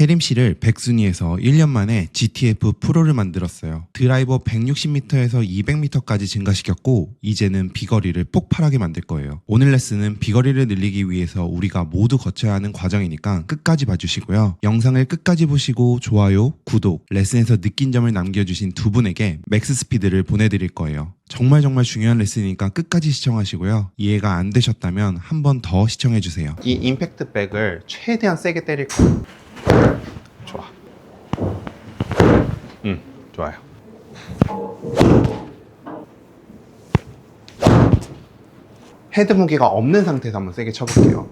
혜림씨를 백순위에서 1년 만에 GTF 프로를 만들었어요. 드라이버 160m에서 200m까지 증가시켰고 이제는 비거리를 폭발하게 만들 거예요. 오늘 레슨은 비거리를 늘리기 위해서 우리가 모두 거쳐야 하는 과정이니까 끝까지 봐주시고요. 영상을 끝까지 보시고 좋아요, 구독, 레슨에서 느낀 점을 남겨주신 두 분에게 맥스 스피드를 보내드릴 거예요. 정말 중요한 레슨이니까 끝까지 시청하시고요. 이해가 안 되셨다면 한 번 더 시청해주세요. 이 임팩트 백을 최대한 세게 때릴 거예요. 좋아. 좋아요. 헤드 무게가 없는 상태에서 한번 세게 쳐볼게요.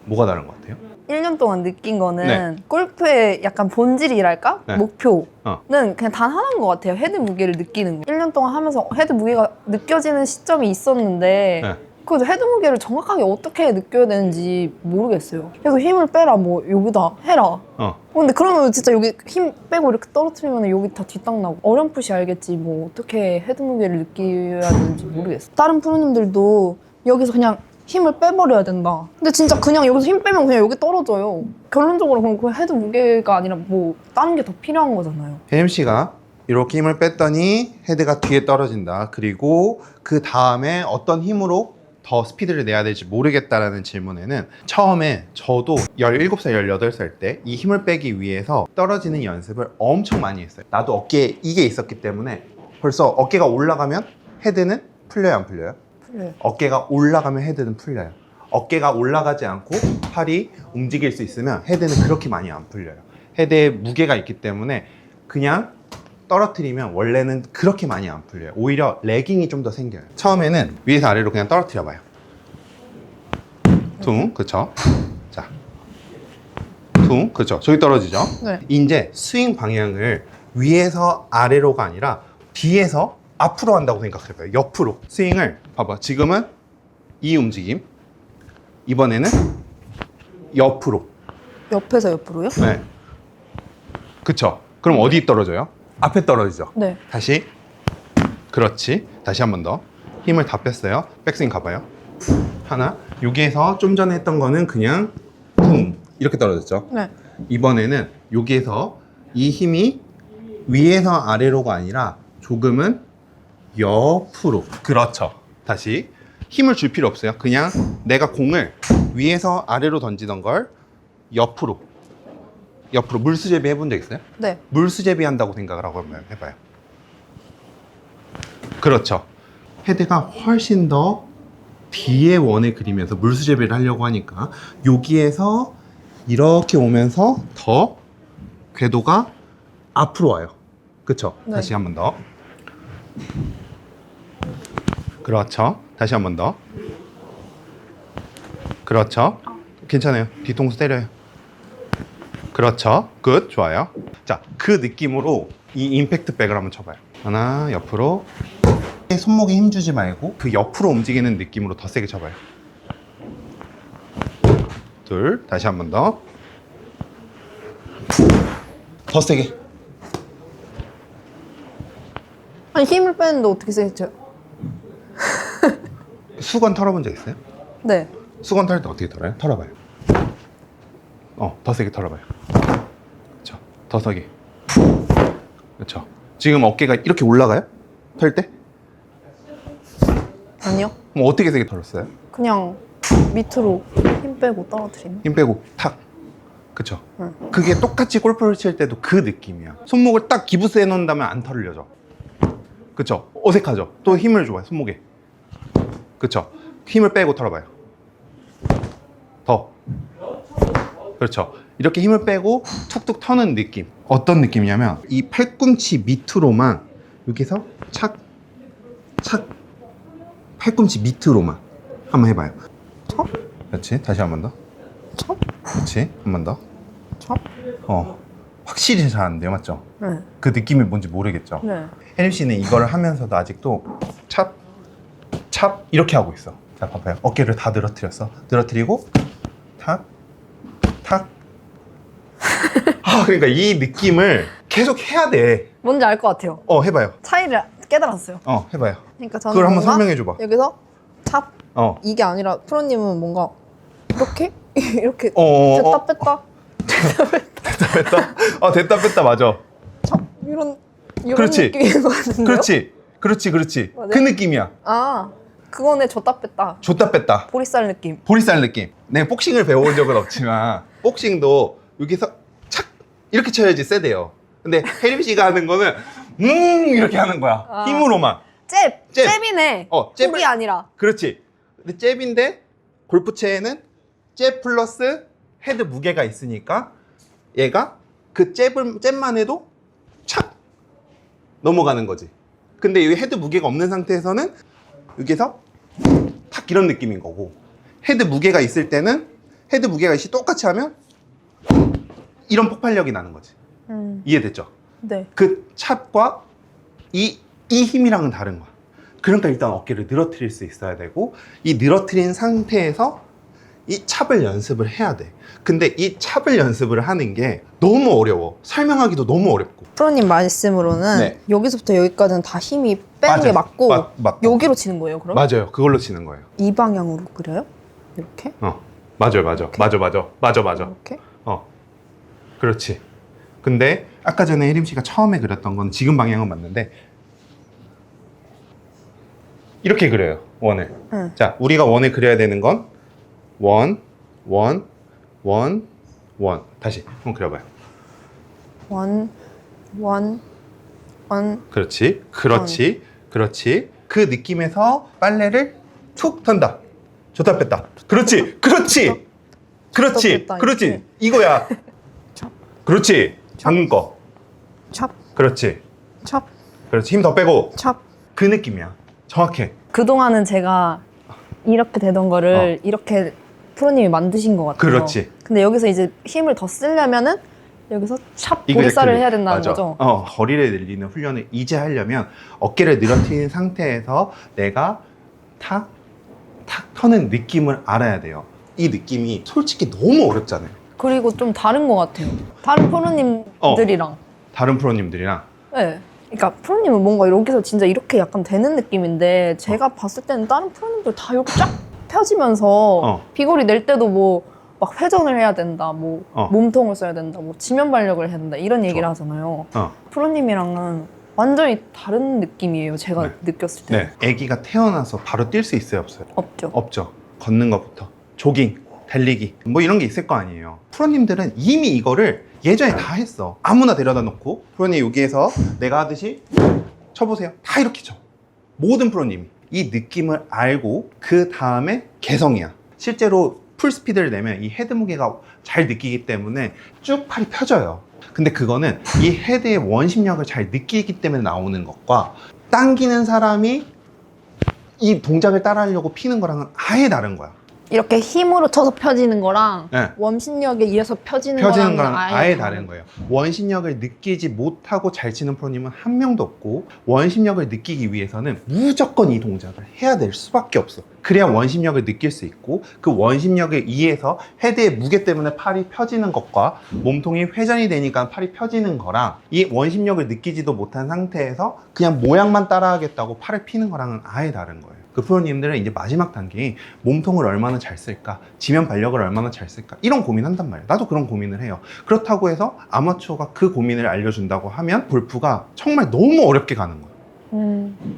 뭐가 다른 것 같아요? 1년 동안 느낀 거는 네. 골프의 약간 본질이랄까? 네. 목표는 어. 그냥 단 하나인 것 같아요. 헤드 무게를 느끼는 거. 1년 동안 하면서 헤드 무게가 느껴지는 시점이 있었는데 네. 그래도 헤드 무게를 정확하게 어떻게 느껴야 되는지 모르겠어요. 계속 힘을 빼라, 뭐 여기다 해라. 근데 그러면 진짜 여기 힘 빼고 이렇게 떨어뜨리면 여기 다 뒷땅 나고 어렴풋이 알겠지 뭐 어떻게 헤드 무게를 느껴야 되는지 모르겠어. 다른 프로님들도 여기서 그냥 힘을 빼버려야 된다. 근데 진짜 그냥 여기서 힘 빼면 그냥 여기 떨어져요. 결론적으로 그럼 그 헤드 무게가 아니라 뭐 다른 게 더 필요한 거잖아요. 혜림씨가 이렇게 힘을 뺐더니 헤드가 뒤에 떨어진다. 그리고 그 다음에 어떤 힘으로 더 스피드를 내야 될지 모르겠다라는 질문에는 처음에 저도 17살, 18살 때 이 힘을 빼기 위해서 떨어지는 연습을 엄청 많이 했어요. 나도 어깨에 이게 있었기 때문에 벌써 어깨가 올라가면 헤드는 풀려요, 안 풀려요? 풀려요. 어깨가 올라가면 헤드는 풀려요. 어깨가 올라가지 않고 팔이 움직일 수 있으면 헤드는 그렇게 많이 안 풀려요. 헤드에 무게가 있기 때문에 그냥 떨어뜨리면 원래는 그렇게 많이 안 풀려요. 오히려 레깅이 좀 더 생겨요. 처음에는 위에서 아래로 그냥 떨어뜨려 봐요. 퉁, 그쵸? 자, 퉁, 그쵸? 저기 떨어지죠? 네. 이제 스윙 방향을 위에서 아래로가 아니라 뒤에서 앞으로 한다고 생각해봐요. 옆으로. 스윙을 봐봐. 지금은 이 움직임. 이번에는 옆으로. 옆에서 옆으로요? 네. 그쵸? 그럼 어디 떨어져요? 앞에 떨어지죠? 네. 다시. 그렇지. 다시 한 번 더. 힘을 다 뺐어요. 백스윙 가봐요. 하나. 여기에서 좀 전에 했던 거는 그냥 쿵 이렇게 떨어졌죠? 네. 이번에는 여기에서 이 힘이 위에서 아래로가 아니라 조금은 옆으로. 그렇죠. 다시. 힘을 줄 필요 없어요. 그냥 내가 공을 위에서 아래로 던지던 걸 옆으로. 옆으로. 물수제비 해본 적 있어요? 네. 물수제비 한다고 생각을 하고 해봐요. 그렇죠. 헤드가 훨씬 더 뒤에 원에 그리면서 물수제비를 하려고 하니까 여기에서 이렇게 오면서 더 궤도가 앞으로 와요. 그렇죠? 네. 다시 한 번 더. 그렇죠. 다시 한 번 더. 그렇죠. 괜찮아요. 뒤통수 때려요. 그렇죠. 끝. 좋아요. 자, 그 느낌으로 이 임팩트 백을 한번 쳐봐요. 하나, 옆으로. 손목에 힘 주지 말고 그 옆으로 움직이는 느낌으로 더 세게 쳐봐요. 둘, 다시 한 번 더. 더 세게. 아니 힘을 빼는데 어떻게 세게 쳐요? 수건 털어본 적 있어요? 네. 수건 털 때 어떻게 털어요? 털어봐요. 더 세게 털어봐요. 그렇죠. 더 세게. 그렇죠. 지금 어깨가 이렇게 올라가요? 털 때? 아니요. 그럼 어떻게 세게 털었어요? 그냥 밑으로 힘 빼고 떨어뜨리는. 힘 빼고 탁. 그쵸? 응. 그게 똑같이 골프를 칠 때도 그 느낌이야. 손목을 딱 기부스에 놓는다면 안 털려져. 그쵸? 어색하죠? 또 힘을 줘요, 손목에. 그쵸? 힘을 빼고 털어봐요. 더. 그렇죠. 이렇게 힘을 빼고 툭툭 터는 느낌. 어떤 느낌이냐면 이 팔꿈치 밑으로만 여기서 착, 착. 팔꿈치 밑으로만 한번 해봐요. 척? 그렇지. 다시 한 번 더. 척? 그렇지. 한 번 더. 척? 확실히 잘 안 돼요. 맞죠? 네. 그 느낌이 뭔지 모르겠죠? 네. 혜림 씨는 이거를 하면서도 아직도 찹, 찹 이렇게 하고 있어. 자, 봐봐요. 어깨를 다 늘어뜨렸어. 늘어뜨리고 탁, 탁. 그러니까 이 느낌을 계속 해야 돼. 뭔지 알 것 같아요. 해봐요. 차이를 깨달았어요. 해봐요. 그러니까 저는 그걸 한번 뭔가 설명해 줘봐. 여기서 찹 어, 이게 아니라 프로님은 뭔가 이렇게? 이렇게 어. 됐다 뺐다 됐다. 됐다 뺐다 맞아. 이런 그렇지. 느낌인 것 같은데요? 그렇지. 맞아요? 그 느낌이야. 아 그거네 줬다 뺐다 줬다 뺐다. 보리쌀 느낌 보리쌀 느낌. 내가 복싱을 배워본 적은 없지만 복싱도 여기서 착 이렇게 쳐야지 세대요. 근데 혜림 씨가 하는 거는 이렇게 하는 거야. 아. 힘으로만. 잽이네 잽을- 훅이 아니라 그렇지. 근데 잽인데 골프채에는 잽 플러스 헤드 무게가 있으니까 얘가 그 잽만 해도 착 넘어가는 거지. 근데 이 헤드 무게가 없는 상태에서는 여기서 탁 이런 느낌인 거고, 헤드 무게가 있을 때는 헤드 무게가 있이 똑같이 하면 이런 폭발력이 나는 거지. 이해됐죠? 네. 그 찹과 이 힘이랑은 다른 거야. 그러니까 일단 어깨를 늘어뜨릴 수 있어야 되고, 이 늘어뜨린 상태에서 이 찹을 연습을 해야 돼. 근데 이 찹을 연습을 하는 게 너무 어려워. 설명하기도 너무 어렵고. 프로님 말씀으로는 네. 여기서부터 여기까지는 다 힘이 빼는 게 맞고 맞고. 여기로 치는 거예요 그럼? 맞아요. 그걸로 치는 거예요. 이 방향으로 그려요? 이렇게? 맞아. 이렇게? 그렇지. 근데 아까 전에 혜림 씨가 처음에 그렸던 건 지금 방향은 맞는데 이렇게 그려요. 원을. 응. 자, 우리가 원을 그려야 되는 건 원. 다시 한번 그려봐요. 원. 그렇지. 그 느낌에서 빨래를 툭 턴다. 줬다 뺐다. 그렇지. 뺐다, 이렇게. 이거야. 찹. 그렇지. 방금 거. 찹. 그렇지. 찹. 힘 더 빼고. 찹. 그 느낌이야. 정확해. 그동안은 제가 이렇게 되던 거를 이렇게 프로님이 만드신 것 같아요. 그렇지. 근데 여기서 이제 힘을 더 쓰려면은 여기서 찹 이거 보리쌀을 이렇게 해야 된다는 맞아. 거죠? 거리를 늘리는 훈련을 이제 하려면 어깨를 늘어뜨린 상태에서 내가 탁 터는 느낌을 알아야 돼요. 이 느낌이 솔직히 너무 어렵잖아요. 그리고 좀 다른 것 같아요. 다른 프로님들이랑. 다른 프로님들이랑. 네. 그러니까 프로님은 뭔가 여기서 진짜 이렇게 약간 되는 느낌인데 제가 봤을 때는 다른 프로님들 다 이렇게 쫙 펴지면서 비거리 낼 때도 뭐 막 회전을 해야 된다, 뭐 몸통을 써야 된다, 뭐 지면 발력을 해야 된다 이런 얘기를 하잖아요. 프로님이랑은 완전히 다른 느낌이에요. 제가 느꼈을 때. 네. 아기가 태어나서 바로 뛸 수 있어요, 없어요? 없죠. 걷는 것부터 조깅, 달리기 뭐 이런 게 있을 거 아니에요. 프로님들은 이미 이거를 예전에 다 했어. 아무나 데려다 놓고 프로님 여기에서 내가 하듯이 쳐보세요. 다 이렇게 쳐. 모든 프로님이 이 느낌을 알고 그 다음에 개성이야. 실제로 풀스피드를 내면 이 헤드 무게가 잘 느끼기 때문에 쭉 팔이 펴져요. 근데 그거는 이 헤드의 원심력을 잘 느끼기 때문에 나오는 것과 당기는 사람이 이 동작을 따라하려고 피는 거랑은 아예 다른 거야. 이렇게 힘으로 쳐서 펴지는 거랑 네. 원심력에 의해서 펴지는 거랑 거랑 아예 다른 거예요. 원심력을 느끼지 못하고 잘 치는 프로님은 한 명도 없고, 원심력을 느끼기 위해서는 무조건 이 동작을 해야 될 수밖에 없어. 그래야 원심력을 느낄 수 있고, 그 원심력에 의해서 헤드의 무게 때문에 팔이 펴지는 것과 몸통이 회전이 되니까 팔이 펴지는 거랑, 이 원심력을 느끼지도 못한 상태에서 그냥 모양만 따라하겠다고 팔을 피는 거랑은 아예 다른 거예요. 그 프로님들은 이제 마지막 단계에 몸통을 얼마나 잘 쓸까, 지면 발력을 얼마나 잘 쓸까, 이런 고민한단 말이에요. 나도 그런 고민을 해요. 그렇다고 해서 아마추어가 그 고민을 알려준다고 하면 골프가 정말 너무 어렵게 가는 거예요.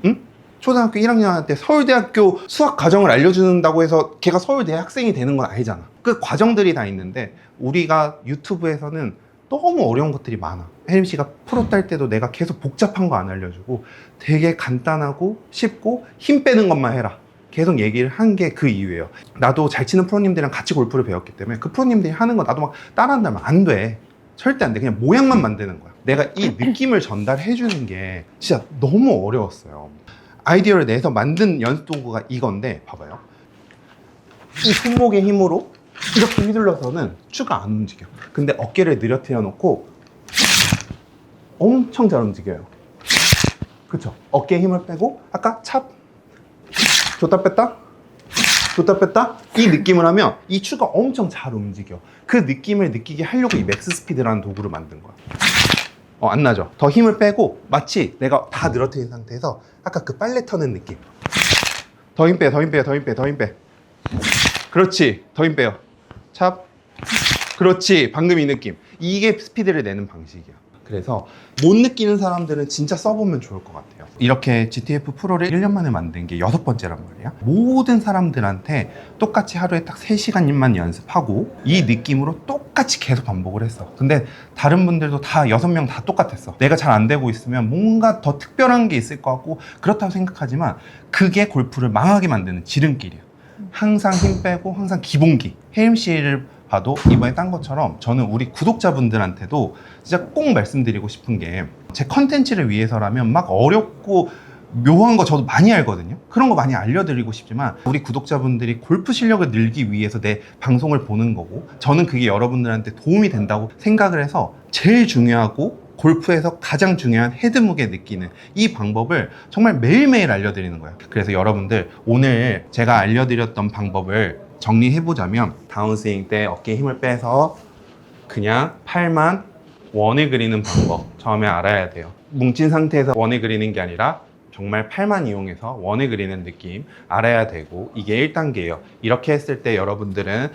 응? 초등학교 1학년 때 서울대학교 수학 과정을 알려준다고 해서 걔가 서울대 학생이 되는 건 아니잖아. 그 과정들이 다 있는데 우리가 유튜브에서는 너무 어려운 것들이 많아. 혜림 씨가 프로 딸 때도 내가 계속 복잡한 거 안 알려주고 되게 간단하고 쉽고 힘 빼는 것만 해라. 계속 얘기를 한 게 그 이유예요. 나도 잘 치는 프로님들이랑 같이 골프를 배웠기 때문에 그 프로님들이 하는 거 나도 막 따라한다면 안 돼. 절대 안 돼. 그냥 모양만 만드는 거야. 내가 이 느낌을 전달해 주는 게 진짜 너무 어려웠어요. 아이디어를 내서 만든 연습 도구가 이건데 봐봐요. 이 손목의 힘으로 이렇게 휘둘러서는 추가 안 움직여. 근데 어깨를 늘어뜨려 놓고 엄청 잘 움직여요. 그쵸? 어깨에 힘을 빼고 아까 찹 줬다 뺐다 이 느낌을 하면 이 추가 엄청 잘 움직여. 그 느낌을 느끼게 하려고 이 맥스 스피드라는 도구를 만든 거야. 안 나죠? 더 힘을 빼고 마치 내가 다 늘어뜨린 상태에서 아까 그 빨래 터는 느낌. 더 힘 빼. 그렇지. 더 힘 빼요. 찹. 그렇지. 방금 이 느낌. 이게 스피드를 내는 방식이야. 그래서 못 느끼는 사람들은 진짜 써보면 좋을 것 같아요. 이렇게 GTF 프로를 1년 만에 만든 게 6번째란 말이야. 모든 사람들한테 똑같이 하루에 딱 3시간만 연습하고 이 느낌으로 똑같이 계속 반복을 했어. 근데 다른 분들도 다 6명 다 똑같았어. 내가 잘 안 되고 있으면 뭔가 더 특별한 게 있을 것 같고 그렇다고 생각하지만 그게 골프를 망하게 만드는 지름길이야. 항상 힘 빼고 항상 기본기. 혜림 씨를 봐도 이번에 딴 것처럼 저는 우리 구독자분들한테도 진짜 꼭 말씀드리고 싶은 게 제 컨텐츠를 위해서라면 막 어렵고 묘한 거 저도 많이 알거든요. 그런 거 많이 알려드리고 싶지만 우리 구독자분들이 골프 실력을 늘기 위해서 내 방송을 보는 거고 저는 그게 여러분들한테 도움이 된다고 생각을 해서 제일 중요하고 골프에서 가장 중요한 헤드무게 느끼는 이 방법을 정말 매일매일 알려드리는 거예요. 그래서 여러분들 오늘 제가 알려드렸던 방법을 정리해보자면 다운스윙 때 어깨에 힘을 빼서 그냥 팔만 원을 그리는 방법 처음에 알아야 돼요. 뭉친 상태에서 원을 그리는 게 아니라 정말 팔만 이용해서 원을 그리는 느낌 알아야 되고 이게 1단계예요. 이렇게 했을 때 여러분들은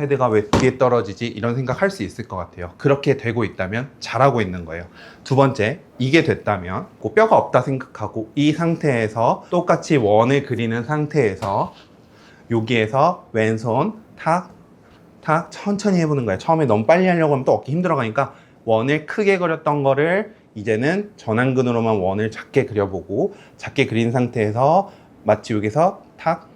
헤드가 왜 뒤에 떨어지지? 이런 생각 할 수 있을 것 같아요. 그렇게 되고 있다면 잘하고 있는 거예요. 두 번째, 이게 됐다면 뼈가 없다 생각하고 이 상태에서 똑같이 원을 그리는 상태에서 여기에서 왼손 탁 천천히 해보는 거예요. 처음에 너무 빨리 하려고 하면 또 어깨 힘들어가니까 원을 크게 그렸던 거를 이제는 전완근으로만 원을 작게 그려보고 작게 그린 상태에서 마치 여기서 탁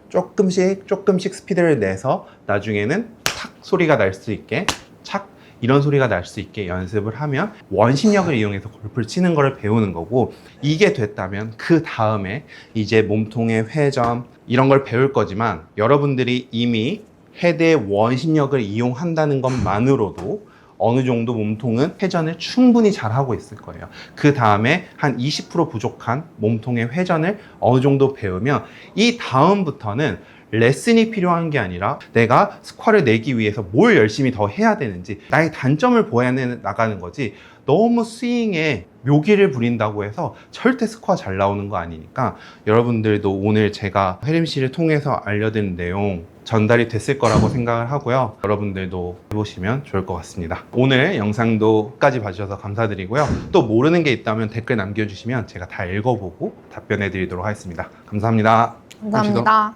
조금씩 스피드를 내서 나중에는 탁 소리가 날 수 있게 착 이런 소리가 날 수 있게 연습을 하면 원심력을 이용해서 골프를 치는 거를 배우는 거고 이게 됐다면 그 다음에 이제 몸통의 회전 이런 걸 배울 거지만 여러분들이 이미 헤드의 원심력을 이용한다는 것만으로도 어느 정도 몸통은 회전을 충분히 잘 하고 있을 거예요. 그 다음에 한 20% 부족한 몸통의 회전을 어느 정도 배우면 이 다음부터는 레슨이 필요한 게 아니라 내가 스코어를 내기 위해서 뭘 열심히 더 해야 되는지 나의 단점을 보여야 나가는 거지 너무 스윙에 묘기를 부린다고 해서 절대 스코어 잘 나오는 거 아니니까 여러분들도 오늘 제가 혜림 씨를 통해서 알려드린 내용 전달이 됐을 거라고 생각을 하고요. 여러분들도 해보시면 좋을 것 같습니다. 오늘 영상도 끝까지 봐주셔서 감사드리고요. 또 모르는 게 있다면 댓글 남겨주시면 제가 다 읽어보고 답변해 드리도록 하겠습니다. 감사합니다. 감사합니다.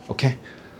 오케이.